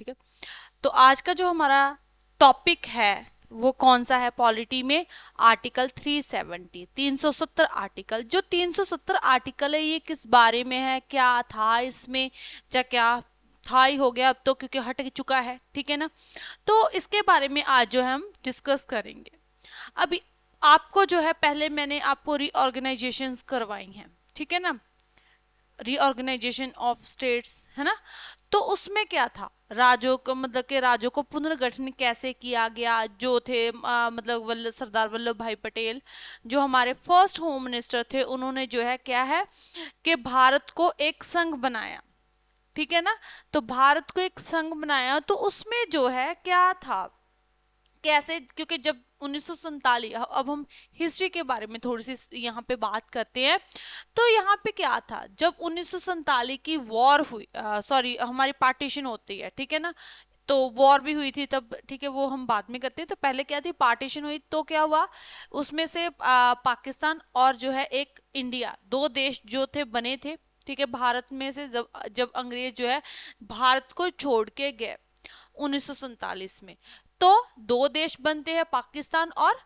ठीक है। तो आज का जो हमारा टॉपिक है वो कौन सा है पॉलिटी में, आर्टिकल 370, 370 आर्टिकल। जो 370 आर्टिकल है ये किस बारे में है, क्या था इसमें, या क्या था ही हो गया अब तो क्योंकि हट चुका है, ठीक है ना। तो इसके बारे में आज जो है हम डिस्कस करेंगे। अभी आपको जो है पहले मैंने आपको रीऑर्गेनाइजेशंस करवाई हैं, ठीक है ना, रीऑर्गेनाइजेशन ऑफ स्टेट्स, है ना। तो उसमें क्या था, राज्यों को मतलब के राज्यों को पुनर्गठन कैसे किया गया, जो थे मतलब सरदार वल्लभ भाई पटेल जो हमारे फर्स्ट होम मिनिस्टर थे, उन्होंने जो है क्या है कि भारत को एक संघ बनाया, ठीक है ना। तो भारत को एक संघ बनाया, तो उसमें जो है क्या था, कैसे, क्योंकि जब 1947, अब हम हिस्ट्री के बारे में थोड़ी सी यहाँ पे बात करते हैं। तो यहाँ पे क्या था, जब 1947 की वॉर हुई, सॉरी हमारी पार्टीशन होती है, ठीक है ना। तो वॉर भी हुई थी तब, ठीक है, वो हम बाद में करते हैं। तो पहले क्या थी, पार्टीशन हुई, तो क्या हुआ, उसमें से पाकिस्तान और जो है एक इंडिया, दो देश जो थे बने थे, ठीक है। भारत में से जब जब अंग्रेज जो है भारत को छोड़ के गए 1947 में, तो दो देश बनते हैं, पाकिस्तान और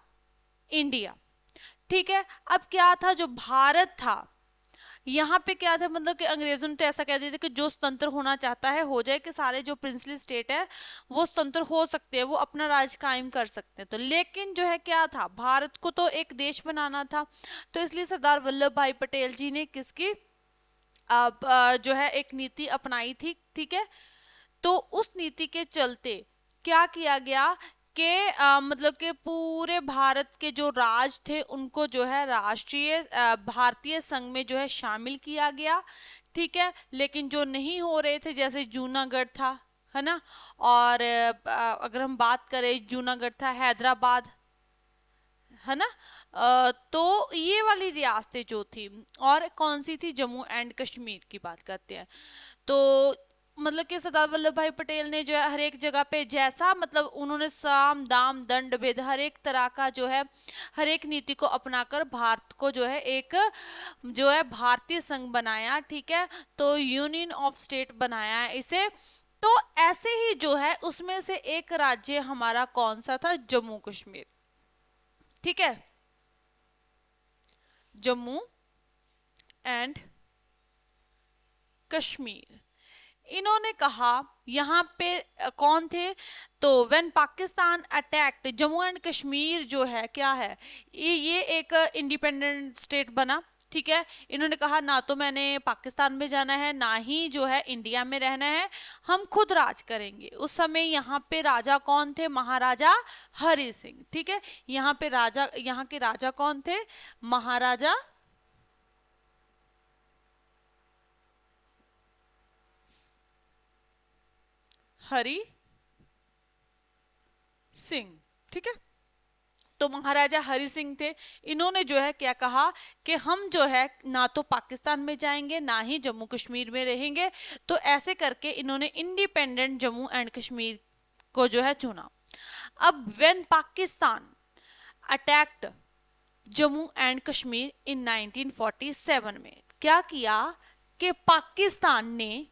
इंडिया, ठीक है। अब क्या था, जो भारत था यहाँ पे क्या था, मतलब कि अंग्रेजों ने तो ऐसा कह दिया था कि जो स्वतंत्र होना चाहता है हो जाए, कि सारे जो प्रिंसली स्टेट है वो स्वतंत्र हो सकते हैं, वो अपना राज कायम कर सकते हैं। तो लेकिन जो है क्या था, भारत को तो एक देश बनाना था, तो इसलिए सरदार वल्लभ भाई पटेल जी ने किसकी जो है एक नीति अपनाई थी, ठीक है। तो उस नीति के चलते क्या किया गया कि मतलब कि पूरे भारत के जो राज थे उनको जो है राष्ट्रीय भारतीय संघ में जो है शामिल किया गया, ठीक है। लेकिन जो नहीं हो रहे थे, जैसे जूनागढ़ था, है ना, और अगर हम बात करें, जूनागढ़ था, हैदराबाद, है ना, तो ये वाली रियासतें जो थी, और कौन सी थी, जम्मू एंड कश्मीर की बात करते हैं। तो मतलब कि सरदार वल्लभ भाई पटेल ने जो है हर एक जगह पे, जैसा मतलब उन्होंने साम दाम दंड भेद हर एक तरह का जो है, हर एक नीति को अपनाकर भारत को जो है एक जो है भारतीय संघ बनाया, ठीक है। तो यूनियन ऑफ स्टेट बनाया है इसे। तो ऐसे ही जो है उसमें से एक राज्य हमारा कौन सा था, जम्मू कश्मीर, ठीक है, जम्मू एंड कश्मीर। इन्होंने कहा यहाँ पे कौन थे, तो when Pakistan attacked Jammu and Kashmir जो है क्या है, ये एक इंडिपेंडेंट स्टेट बना, ठीक है। इन्होंने कहा ना तो मैंने पाकिस्तान में जाना है, ना ही जो है इंडिया में रहना है, हम खुद राज करेंगे। उस समय यहाँ पे राजा कौन थे, महाराजा हरि सिंह, ठीक है। यहाँ पे राजा, यहाँ के राजा कौन थे, महाराजा हरि सिंह, ठीक है। तो महाराजा हरि सिंह थे, इन्होंने जो है क्या कहा कि हम जो है ना तो पाकिस्तान में जाएंगे, ना ही जम्मू कश्मीर में रहेंगे। तो ऐसे करके इन्होंने इंडिपेंडेंट जम्मू एंड कश्मीर को जो है चुना। अब when Pakistan attacked Jammu and Kashmir in 1947 में क्या किया कि पाकिस्तान ने,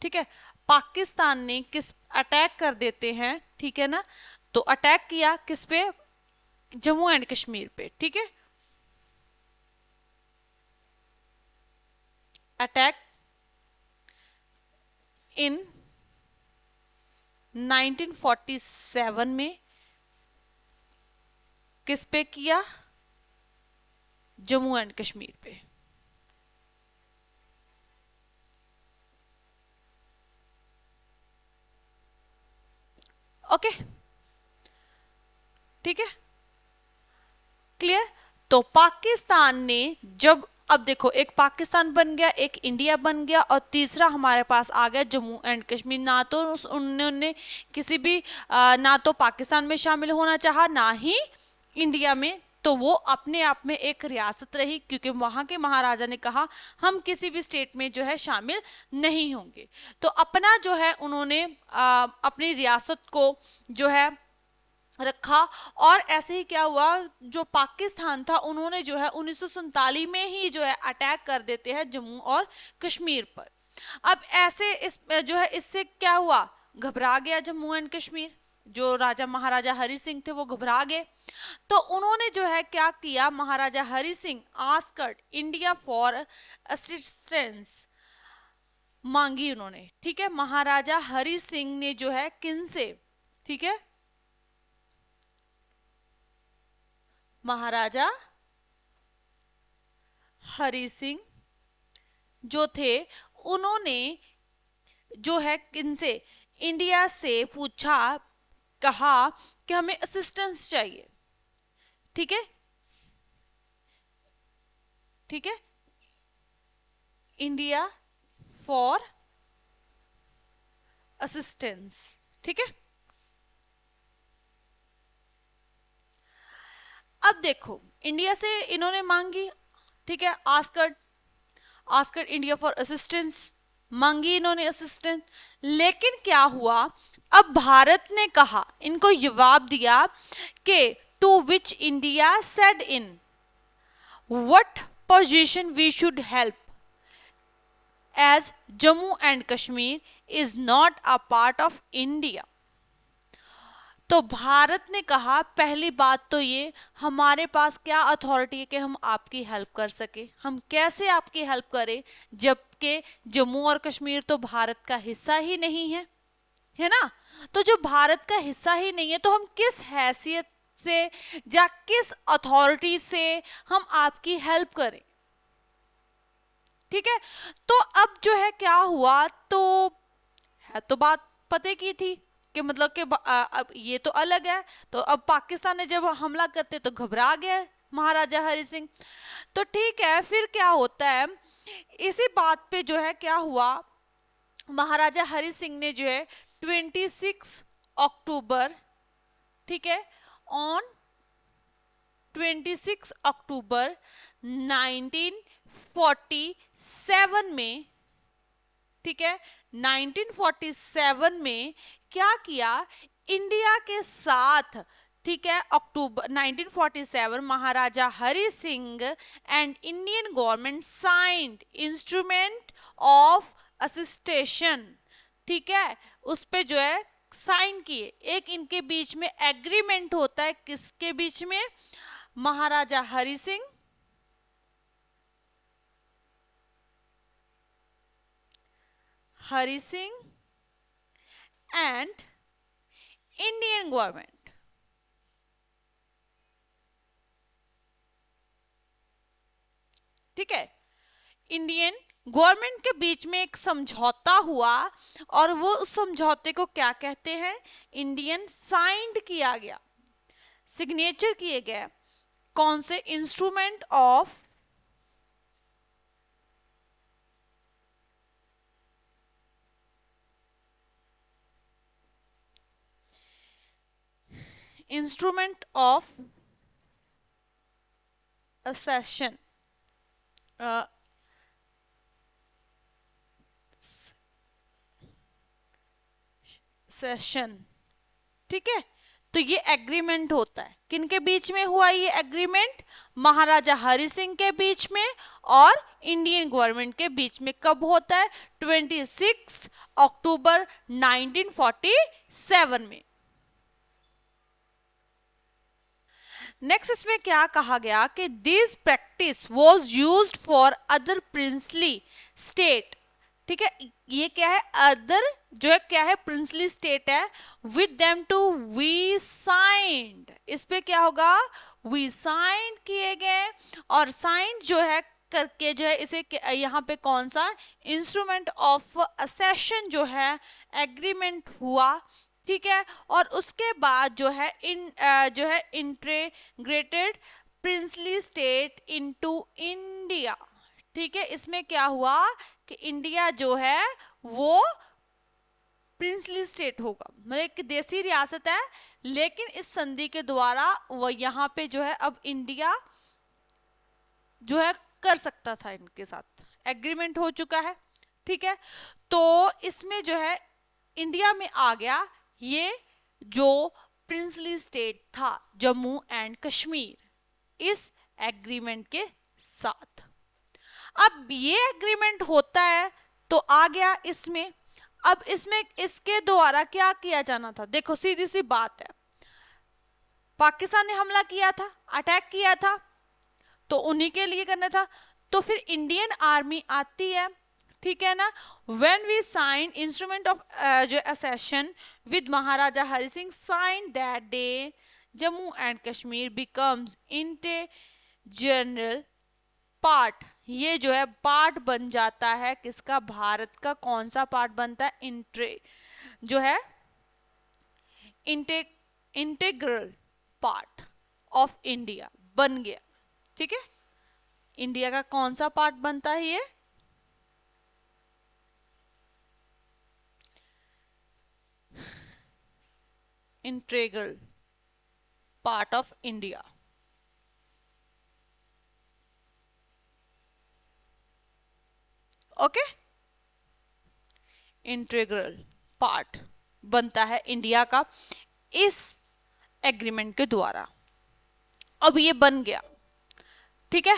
ठीक है, पाकिस्तान ने किस अटैक कर देते हैं, ठीक है ना। तो अटैक किया किस पे, जम्मू एंड कश्मीर पे, ठीक है। अटैक इन 1947 में किस पे किया, जम्मू एंड कश्मीर पे। ओके, ठीक है, क्लियर। तो पाकिस्तान ने जब, अब देखो, एक पाकिस्तान बन गया, एक इंडिया बन गया, और तीसरा हमारे पास आ गया जम्मू एंड कश्मीर। ना तो उन्होंने किसी भी ना तो पाकिस्तान में शामिल होना चाहा, ना ही इंडिया में। तो वो अपने आप में एक रियासत रही, क्योंकि वहां के महाराजा ने कहा हम किसी भी स्टेट में जो है शामिल नहीं होंगे। तो अपना जो है उन्होंने अपनी रियासत को जो है रखा। और ऐसे ही क्या हुआ, जो पाकिस्तान था उन्होंने जो है 1947 में ही जो है अटैक कर देते हैं जम्मू और कश्मीर पर। अब ऐसे इस जो है इससे क्या हुआ, घबरा गया जम्मू एंड कश्मीर, जो राजा महाराजा हरि सिंह थे वो घबरा गए। तो उन्होंने जो है क्या किया, Maharaja Hari Singh asked India for assistance, मांगी उन्होंने, ठीक है। महाराजा हरि सिंह ने जो है किनसे, ठीक है, महाराजा हरि सिंह जो थे उन्होंने जो है किनसे, इंडिया से पूछा, कहा कि हमें असिस्टेंस चाहिए, ठीक है, ठीक है, इंडिया फॉर असिस्टेंस, ठीक है। अब देखो इंडिया से इन्होंने मांगी, ठीक है, आस्कड इंडिया फॉर असिस्टेंस, मांगी इन्होंने असिस्टेंस, लेकिन क्या हुआ, अब भारत ने कहा, इनको जवाब दिया कि to which India said in what position we should help as Jammu and Kashmir is not a part of India. तो भारत ने कहा पहली बात तो ये, हमारे पास क्या अथॉरिटी है कि हम आपकी हेल्प कर सके, हम कैसे आपकी हेल्प करें जबकि जम्मू और कश्मीर तो भारत का हिस्सा ही नहीं है ना। तो जो भारत का हिस्सा ही नहीं है तो हम किस हैसियत से या किस अथॉरिटी से हम आपकी हेल्प करें, ठीक है। तो अब जो है क्या हुआ, तो है तो बात पते की थी कि मतलब कि अब ये तो अलग है, तो अब पाकिस्तान ने जब हमला करते तो घबरा गया महाराजा हरि सिंह। तो ठीक है, फिर क्या होता है, इसी बात पे जो है क्या हुआ, महाराजा हरि सिंह ने जो है 26 अक्टूबर, ठीक है, ऑन 26 अक्टूबर 1947 में, ठीक है, 1947 में क्या किया, इंडिया के साथ, ठीक है, October 1947 Maharaja Hari Singh and Indian government signed instrument of accession, ठीक है, उस पे जो है साइन किए, एक इनके बीच में एग्रीमेंट होता है, किसके बीच में, Maharaja Hari Singh and Indian government, ठीक है, इंडियन गवर्नमेंट के बीच में एक समझौता हुआ, और वो उस समझौते को क्या कहते हैं, इंडियन साइंड किया गया, सिग्नेचर किए गए, कौन से, इंस्ट्रूमेंट ऑफ असेशन, सेशन, ठीक है। तो ये एग्रीमेंट होता है, किनके बीच में हुआ ये एग्रीमेंट, महाराजा हरि सिंह के बीच में और इंडियन गवर्नमेंट के बीच में, कब होता है, 26 अक्टूबर 1947 में। नेक्स्ट इसमें क्या कहा गया कि this practice was used for other princely state, ठीक है, ये क्या है, अदर जो है क्या है, प्रिंसली स्टेट है, with them to we signed, इस पे क्या होगा, वी साइंड किए गए, और साइंड जो है करके जो है इसे यहाँ पे कौन सा, इंस्ट्रूमेंट ऑफ असेशन जो है एग्रीमेंट हुआ, ठीक है। और उसके बाद जो है जो है integrated princely state into India, ठीक है, इसमें क्या हुआ कि इंडिया जो है वो प्रिंसली स्टेट होगा, मतलब एक देसी रियासत है, लेकिन इस संधि के द्वारा वो यहाँ पे जो है अब इंडिया जो है कर सकता था, इनके साथ एग्रीमेंट हो चुका है, ठीक है। तो इसमें जो है इंडिया में आ गया ये जो प्रिंसली स्टेट था जम्मू एंड कश्मीर, इस एग्रीमेंट के साथ। अब ये एग्रीमेंट होता है तो आ गया इसमें। अब इसमें इसके द्वारा क्या किया जाना था, देखो सीधी सी बात है, पाकिस्तान ने हमला किया था, अटैक किया था, तो उन्हीं के लिए करना था। तो फिर इंडियन आर्मी आती है, ठीक है ना। When we sign instrument of जो accession with Maharaja Hari Singh sign that day Jammu and Kashmir becomes integral part, ये जो है पार्ट बन जाता है किसका, भारत का। कौन सा पार्ट बनता है, जो है इंटीग्रल पार्ट ऑफ इंडिया बन गया, ठीक है। इंडिया का कौन सा पार्ट बनता है ये, integral part of India. Okay, integral part बनता है इंडिया का इस एग्रीमेंट के द्वारा। अब ये बन गया, ठीक है,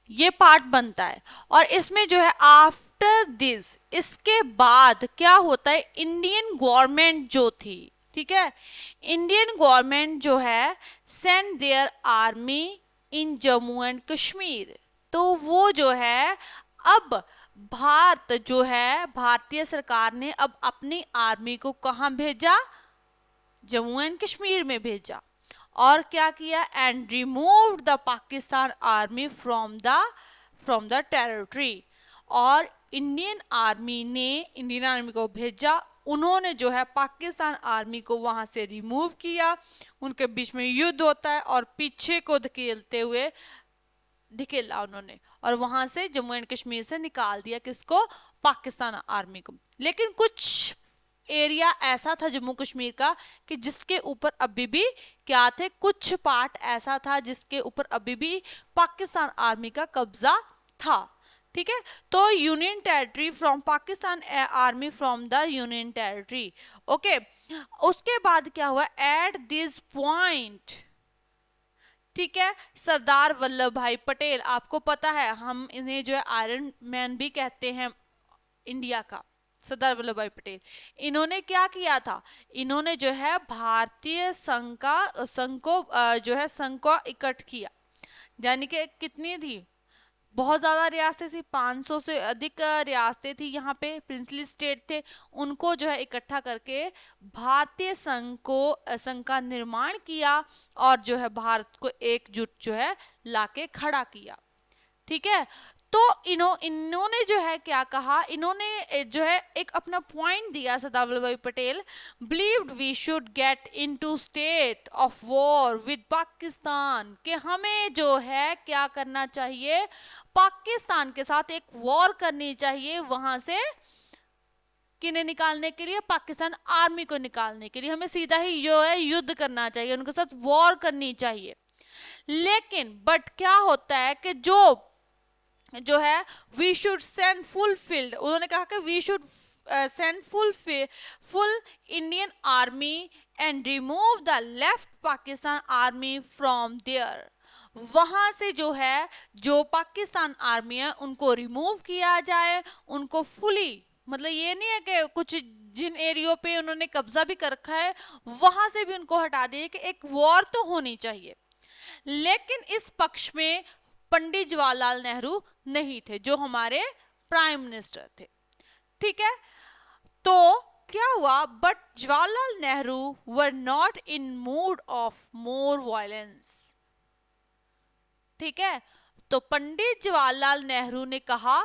ये पार्ट बनता है। और इसमें जो है आफ्टर दिस, इसके बाद क्या होता है, इंडियन गवर्नमेंट जो थी, ठीक है, इंडियन गवर्नमेंट जो है send their army in Jammu and Kashmir. तो वो जो है अब भारत जो है, भारतीय सरकार ने अब अपनी आर्मी को कहां भेजा, जम्मू एंड कश्मीर में भेजा। और क्या किया, and removed the Pakistan army from the territory. और इंडियन आर्मी ने इंडियन आर्मी को भेजा, उन्होंने जो है पाकिस्तान आर्मी को वहां से रिमूव किया, उनके बीच में युद्ध होता है और पीछे को धकेलते हुए ढकेला उन्होंने, और वहां से जम्मू एंड कश्मीर से निकाल दिया किसको, पाकिस्तान आर्मी को। लेकिन कुछ एरिया ऐसा था जम्मू कश्मीर का कि जिसके ऊपर अभी भी क्या थे, कुछ पार्ट ऐसा था जिसके ऊपर अभी भी पाकिस्तान आर्मी का कब्जा था, ठीक है। तो union territory from Pakistan army from the union territory, okay. उसके बाद क्या हुआ, एट दिस पॉइंट, ठीक है, सरदार वल्लभ भाई पटेल, आपको पता है हम इन्हें जो है आयरन मैन भी कहते हैं इंडिया का, सरदार वल्लभ भाई पटेल, इन्होंने क्या किया था, इन्होंने जो है भारतीय संघ को जो है संघ को इकट्ठ किया। यानी कि कितनी थी, बहुत ज्यादा रियासतें थी, 500 से अधिक रियासतें थी, यहाँ पे प्रिंसली स्टेट थे, उनको जो है इकट्ठा करके भारतीय संघ का निर्माण किया और जो है भारत को एकजुट जो है लाके खड़ा किया, ठीक है। तो इन्होंने जो है क्या कहा, इन्होंने जो है एक अपना पॉइंट दिया, Sardar Vallabhbhai Patel believed we should get into state of war with Pakistan, कि हमें जो है क्या करना चाहिए, पाकिस्तान के साथ एक वॉर करनी चाहिए, वहां से किन्हें निकालने के लिए, पाकिस्तान आर्मी को निकालने के लिए हमें सीधा ही जो है युद्ध करना चाहिए, उनके साथ वॉर करनी चाहिए। लेकिन बट क्या होता है कि जो है वी शुड सेंड फुलफिल्ड, उन्होंने कहा कि we should send full Indian army and remove the left Pakistan army from there, वहां से जो है जो पाकिस्तान आर्मी है उनको रिमूव किया जाए, उनको फुली, मतलब ये नहीं है कि कुछ जिन एरियो पे उन्होंने कब्जा भी कर रखा है वहां से भी उनको हटा दिए, कि एक वॉर तो होनी चाहिए। लेकिन इस पक्ष में पंडित जवाहरलाल नेहरू नहीं थे, जो हमारे प्राइम मिनिस्टर थे, ठीक है। तो क्या हुआ, but Jawaharlal Nehru were not in mood of more violence, ठीक है। तो पंडित जवाहरलाल नेहरू ने कहा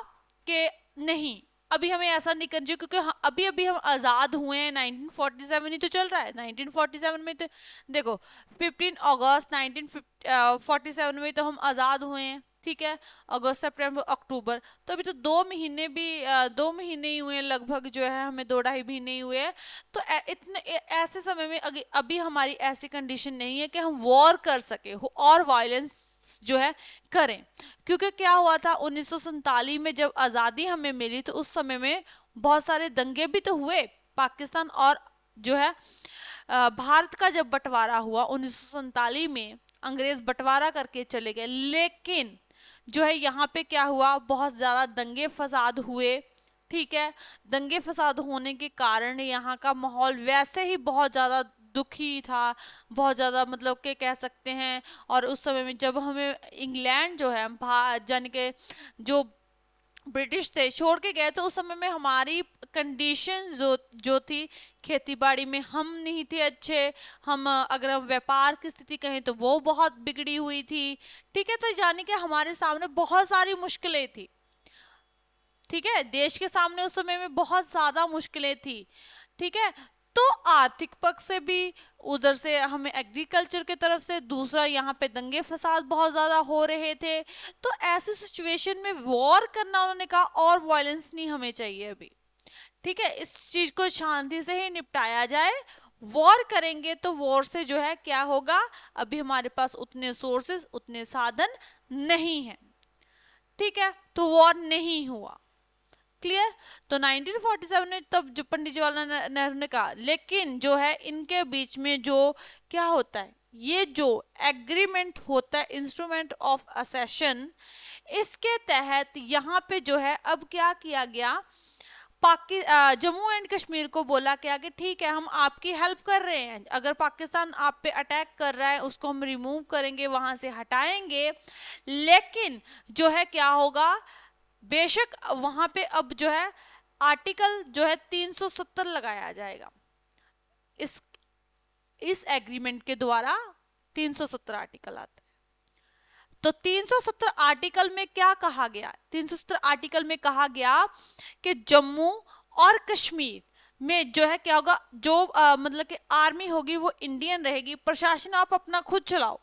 कि नहीं, अभी हमें ऐसा नहीं करना चाहिए, क्योंकि अभी अभी हम आजाद हुए हैं, 1947 ही तो चल रहा है, 1947 में तो देखो 15 अगस्त 1947 में तो हम आजाद हुए हैं, ठीक है, अगस्त सितंबर अक्टूबर, तो अभी तो 2 महीने भी 2 महीने ही हुए लगभग, जो है हमें 2-2.5 महीने ही हुए हैं। तो इतने ऐसे समय में अभी हमारी ऐसी कंडीशन नहीं है कि हम वॉर कर सके और वायलेंस जो है करें, क्योंकि क्या हुआ था 1947 में जब आज़ादी हमें मिली तो उस समय में बहुत सारे दंगे भी तो हुए, पाकिस्तान और जो है भारत का जब बंटवारा हुआ 1947 में, अंग्रेज बंटवारा करके चले गए, लेकिन जो है यहाँ पे क्या हुआ, बहुत ज़्यादा दंगे फसाद हुए। ठीक है, दंगे फसाद होने के कारण यहाँ का माहौल वैसे ही बहुत ज़्यादा दुखी था, बहुत ज़्यादा मतलब कि कह सकते हैं। और उस समय में जब हमें इंग्लैंड जो है जाने के जो ब्रिटिश थे छोड़ के गए, तो उस समय में हमारी कंडीशन जो थी खेती बाड़ी में, हम नहीं थे अच्छे। हम अगर हम व्यापार की स्थिति कहें तो वो बहुत बिगड़ी हुई थी। ठीक है, तो जाने के हमारे सामने बहुत सारी मुश्किलें थी। ठीक है, देश के सामने उस समय में बहुत ज्यादा मुश्किलें थी। ठीक है, तो आर्थिक पक्ष से भी, उधर से हमें एग्रीकल्चर की तरफ से, दूसरा यहाँ पे दंगे फसाद बहुत ज्यादा हो रहे थे। तो ऐसी सिचुएशन में वॉर करना, उन्होंने कहा और वायलेंस नहीं हमें चाहिए अभी। ठीक है, इस चीज को शांति से ही निपटाया जाए। वॉर करेंगे तो वॉर से जो है क्या होगा, अभी हमारे पास उतने सोर्सेस, उतने साधन नहीं है। ठीक है, तो वॉर नहीं हुआ। क्लियर। तो 1947 में तब जो पंडित जवाहरलाल नेहरू ने कहा, लेकिन जो है इनके बीच में जो क्या होता है, ये जो एग्रीमेंट होता है, इंस्ट्रूमेंट ऑफ असेशन, इसके तहत यहाँ पे जो है अब क्या किया गया, जम्मू एंड कश्मीर को बोला गया कि ठीक है, हम आपकी हेल्प कर रहे हैं, अगर पाकिस्तान आप पे अटैक कर रहा है उसको हम रिमूव करेंगे, वहां से हटाएंगे, लेकिन जो है क्या होगा, बेशक वहां पे अब जो है आर्टिकल जो है 370 लगाया जाएगा। इस एग्रीमेंट के द्वारा 370 आर्टिकल आता है। तो 370 आर्टिकल में क्या कहा गया, 370 आर्टिकल में कहा गया कि जम्मू और कश्मीर में जो है क्या होगा, जो मतलब कि आर्मी होगी वो इंडियन रहेगी, प्रशासन आप अपना खुद चलाओ,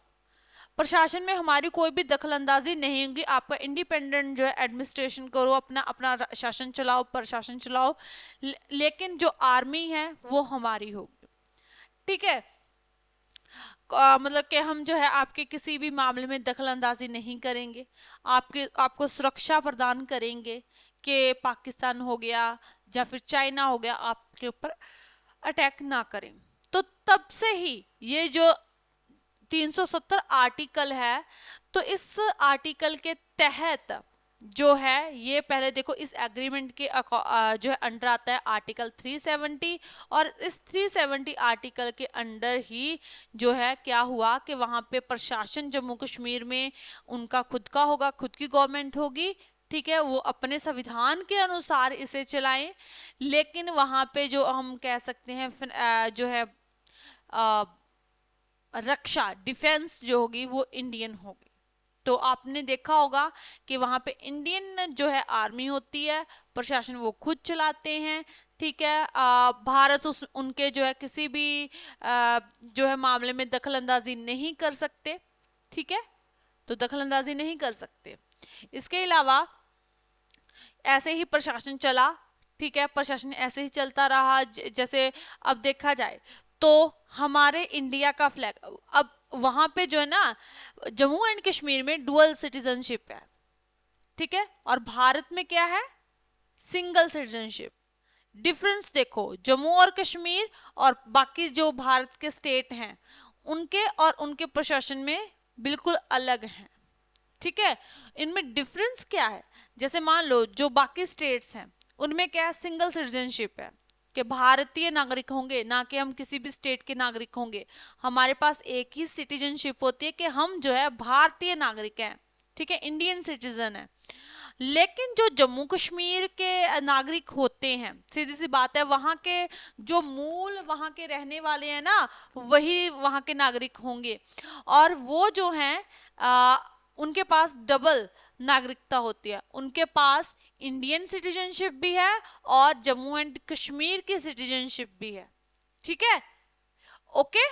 प्रशासन में हमारी कोई भी दखल अंदाजी नहीं होगी, आपका इंडिपेंडेंट जो है एडमिनिस्ट्रेशन करो, अपना अपना शासन चलाओ, प्रशासन चलाओ, लेकिन जो आर्मी है वो हमारी होगी। ठीक है, मतलब कि हम जो है आपके किसी भी मामले में दखल अंदाजी नहीं करेंगे, आपको सुरक्षा प्रदान करेंगे कि पाकिस्तान हो गया या फिर चाइना हो गया आपके ऊपर अटैक ना करें। तो तब से ही ये जो 370 आर्टिकल है, तो इस आर्टिकल के तहत जो है, ये पहले देखो इस एग्रीमेंट के जो है अंडर आता है आर्टिकल 370, और इस 370 आर्टिकल के अंडर ही जो है क्या हुआ कि वहां पे प्रशासन जम्मू कश्मीर में उनका खुद का होगा, खुद की गवर्नमेंट होगी। ठीक है, वो अपने संविधान के अनुसार इसे चलाएं, लेकिन वहां पे जो हम कह सकते हैं जो है रक्षा, डिफेंस जो होगी वो इंडियन होगी। तो आपने देखा होगा कि वहां पे इंडियन जो है आर्मी होती है, प्रशासन वो खुद चलाते हैं। ठीक है, भारत उनके जो है किसी भी जो है मामले में दखल अंदाजी नहीं कर सकते। ठीक है, तो दखल अंदाजी नहीं कर सकते। इसके अलावा ऐसे ही प्रशासन चला। ठीक है, प्रशासन ऐसे ही चलता रहा। जैसे अब देखा जाए तो हमारे इंडिया का फ्लैग, अब वहां पे जो है ना, जम्मू एंड कश्मीर में डुअल सिटीजनशिप है। ठीक है, और भारत में क्या है, सिंगल सिटीजनशिप। डिफरेंस देखो, जम्मू और कश्मीर और बाकी जो भारत के स्टेट हैं उनके और उनके प्रशासन में बिल्कुल अलग हैं। ठीक है, इनमें डिफरेंस क्या है, जैसे मान लो जो बाकी स्टेट्स हैं उनमें क्या है, सिंगल सिटीजनशिप है कि भारतीय नागरिक होंगे, ना कि हम किसी भी स्टेट के नागरिक होंगे। हमारे पास एक ही सिटीजनशिप होती है कि हम जो है भारतीय नागरिक हैं। ठीक है, इंडियन सिटीजन है। लेकिन जो जम्मू कश्मीर के नागरिक होते हैं, सीधी सी बात है, वहां के जो मूल वहां के रहने वाले हैं ना, वही वहां के नागरिक होंगे, और वो जो हैं उनके पास डबल नागरिकता होती है। उनके पास इंडियन सिटीजनशिप भी है और जम्मू एंड कश्मीर की सिटीजनशिप भी है। ठीक है, ओके।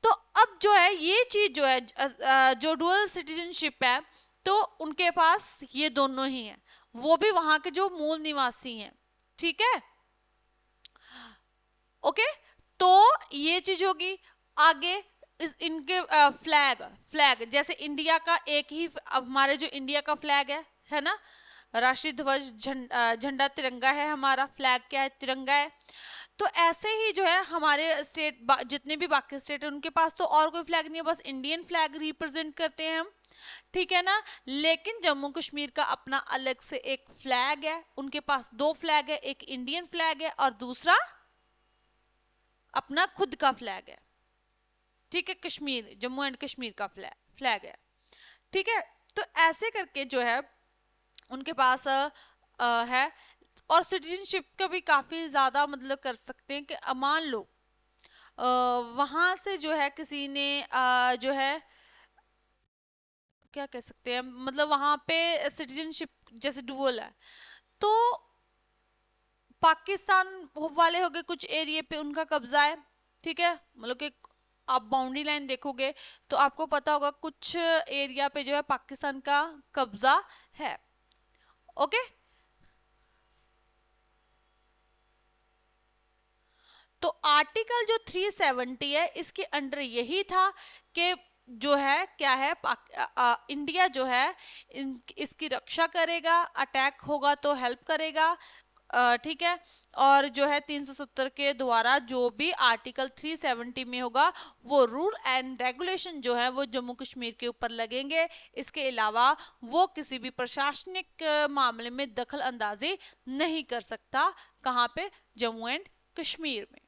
तो अब जो है ये चीज जो है जो डुअल सिटीजनशिप है, तो उनके पास ये दोनों ही हैं, वो भी वहां के जो मूल निवासी हैं। ठीक है, ओके। तो ये चीज होगी। आगे इस इनके फ्लैग फ्लैग जैसे इंडिया का एक ही, हमारे जो इंडिया का फ्लैग है ना, राष्ट्रीय ध्वज, झंडा तिरंगा है, हमारा फ्लैग क्या है, तिरंगा है। तो ऐसे ही जो है हमारे स्टेट जितने भी बाकी स्टेट है उनके पास तो और कोई फ्लैग नहीं है, बस इंडियन फ्लैग रिप्रेजेंट करते हैं हम। ठीक है ना। लेकिन जम्मू कश्मीर का अपना अलग से एक फ्लैग है, उनके पास दो फ्लैग है, एक इंडियन फ्लैग है और दूसरा अपना खुद का फ्लैग है। ठीक है, कश्मीर, जम्मू एंड कश्मीर का फ्लैग है। ठीक है, तो ऐसे करके जो है उनके पास है। और सिटीजनशिप का भी काफी ज्यादा मतलब कर सकते हैं कि मान लो वहां से जो है किसी ने जो है क्या कह सकते हैं, मतलब वहां पे सिटीजनशिप जैसे डुअल है, तो पाकिस्तान वाले हो गए कुछ एरिया पे उनका कब्जा है। ठीक है, मतलब कि आप बाउंड्री लाइन देखोगे तो आपको पता होगा कुछ एरिया पे जो है पाकिस्तान का कब्जा है। ओके, तो आर्टिकल जो 370 है इसके अंडर यही था कि जो है क्या है इंडिया जो है इसकी रक्षा करेगा, अटैक होगा तो हेल्प करेगा। ठीक है, और जो है 370 के द्वारा जो भी आर्टिकल 370 में होगा वो रूल एंड रेगुलेशन जो है वो जम्मू कश्मीर के ऊपर लगेंगे। इसके अलावा वो किसी भी प्रशासनिक मामले में दखल अंदाजी नहीं कर सकता। कहाँ पे? जम्मू एंड कश्मीर में।